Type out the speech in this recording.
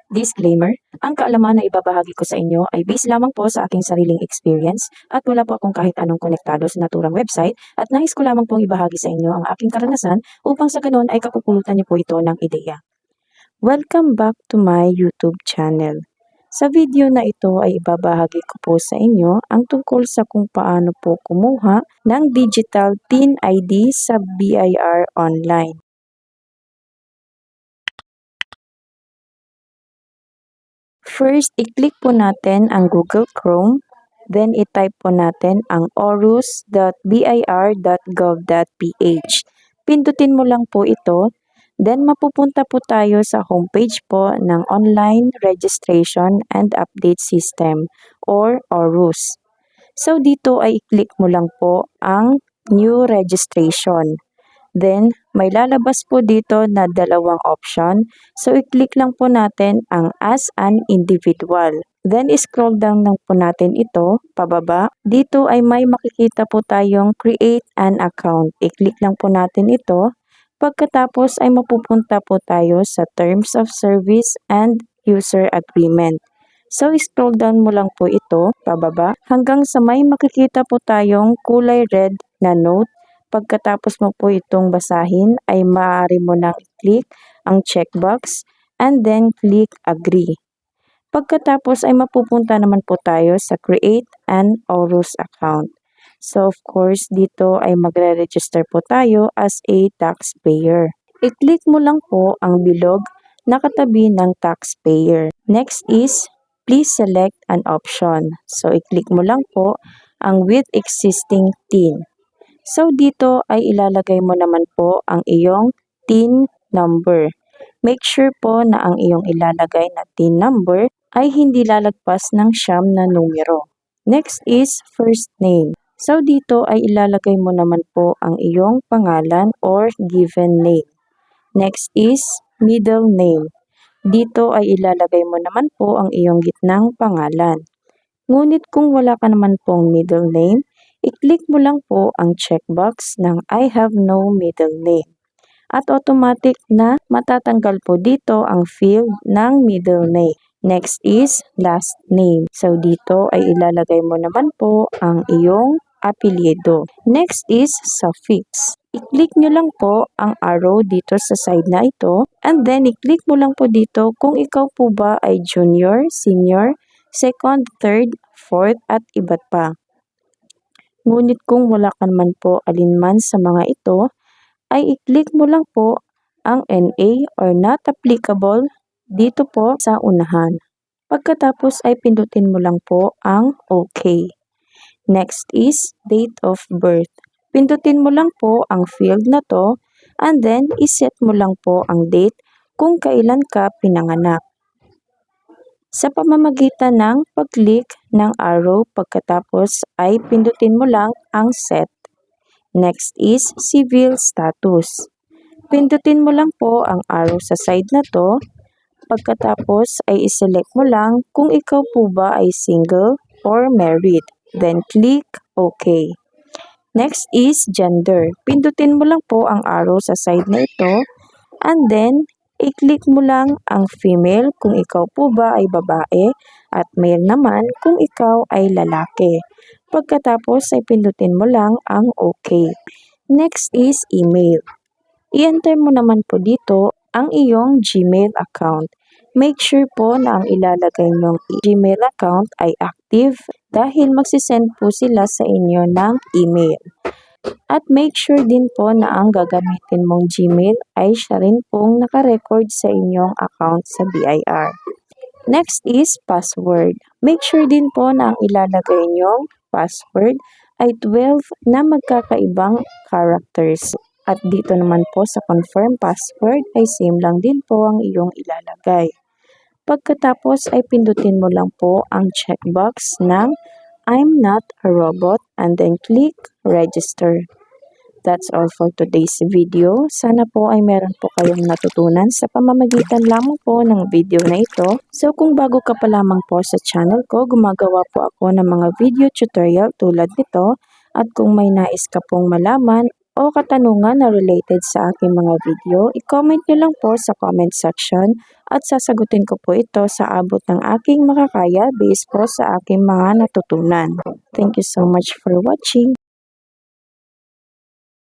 Disclaimer, ang kaalaman na ibabahagi ko sa inyo ay based lamang po sa aking sariling experience at wala po akong kahit anong konektado sa naturang website at nais ko lamang pong ibahagi sa inyo ang aking karanasan upang sa ganon ay kapupulutan niyo po ito ng ideya. Welcome back to my YouTube channel. Sa video na ito ay ibabahagi ko po sa inyo ang tungkol sa kung paano po kumuha ng digital TIN ID sa BIR online. First, i-click po natin ang Google Chrome, then i-type po natin ang orus.bir.gov.ph. Pindutin mo lang po ito, then mapupunta po tayo sa homepage po ng Online Registration and Update System or ORUS. So dito ay i-click mo lang po ang New Registration. Then, may lalabas po dito na dalawang option. So, i-click lang po natin ang as an individual. Then, scroll down lang po natin ito, pababa. Dito ay may makikita po tayong create an account. I-click lang po natin ito. Pagkatapos ay mapupunta po tayo sa Terms of Service and User Agreement. So, scroll down mo lang po ito, pababa, hanggang sa may makikita po tayong kulay red na note. Pagkatapos mo po itong basahin ay maaari mo nang i-click ang checkbox and then click agree. Pagkatapos ay mapupunta naman po tayo sa create an ORUS account. So of course dito ay magre-register po tayo as a taxpayer. I-click mo lang po ang bilog na katabi ng taxpayer. Next is please select an option. So i-click mo lang po ang with existing TIN. So, dito ay ilalagay mo naman po ang iyong TIN number. Make sure po na ang iyong ilalagay na TIN number ay hindi lalagpas ng 9 na numero. Next is first name. So, dito ay ilalagay mo naman po ang iyong pangalan or given name. Next is middle name. Dito ay ilalagay mo naman po ang iyong gitnang pangalan. Ngunit kung wala ka naman pong middle name, i-click mo lang po ang checkbox ng I have no middle name. At automatic na matatanggal po dito ang field ng middle name. Next is last name. So dito ay ilalagay mo naman po ang iyong apelyido. Next is suffix. I-click nyo lang po ang arrow dito sa side na ito and then i-click mo lang po dito kung ikaw po ba ay junior, senior, second, third, fourth, at iba't pa. Ngunit kung wala ka naman po alinman sa mga ito, ay i-click mo lang po ang NA or not applicable dito po sa unahan. Pagkatapos ay pindutin mo lang po ang OK. Next is date of birth. Pindutin mo lang po ang field na to and then iset mo lang po ang date kung kailan ka pinanganak. Sa pamamagitan ng pag-click ng arrow pagkatapos ay pindutin mo lang ang set. Next is civil status. Pindutin mo lang po ang arrow sa side na to. Pagkatapos ay iselect mo lang kung ikaw po ba ay single or married. Then click OK. Next is gender. Pindutin mo lang po ang arrow sa side na ito and then i-click mo lang ang female kung ikaw po ba ay babae at male naman kung ikaw ay lalaki. Pagkatapos ay pindutin mo lang ang OK. Next is email. I-enter mo naman po dito ang iyong Gmail account. Make sure po na ang ilalagay nyong Gmail account ay active dahil magsisend po sila sa inyo ng email. At make sure din po na ang gagamitin mong Gmail ay siya rin pong nakarecord sa inyong account sa BIR. Next is password. Make sure din po na ang ilalagay nyong password ay 12 na magkakaibang characters. At dito naman po sa confirm password ay same lang din po ang iyong ilalagay. Pagkatapos ay pindutin mo lang po ang checkbox ng I'm not a robot and then click register. That's all for today's video. Sana po ay meron po kayong natutunan sa pamamagitan lamang po ng video na ito. So kung bago ka pa lamang po sa channel ko, gumagawa po ako ng mga video tutorial tulad nito. At kung may nais ka pong malaman o katanungan na related sa aking mga video, i-comment nyo lang po sa comment section at sasagutin ko po ito sa abot ng aking makakaya based po sa aking mga natutunan. Thank you so much for watching.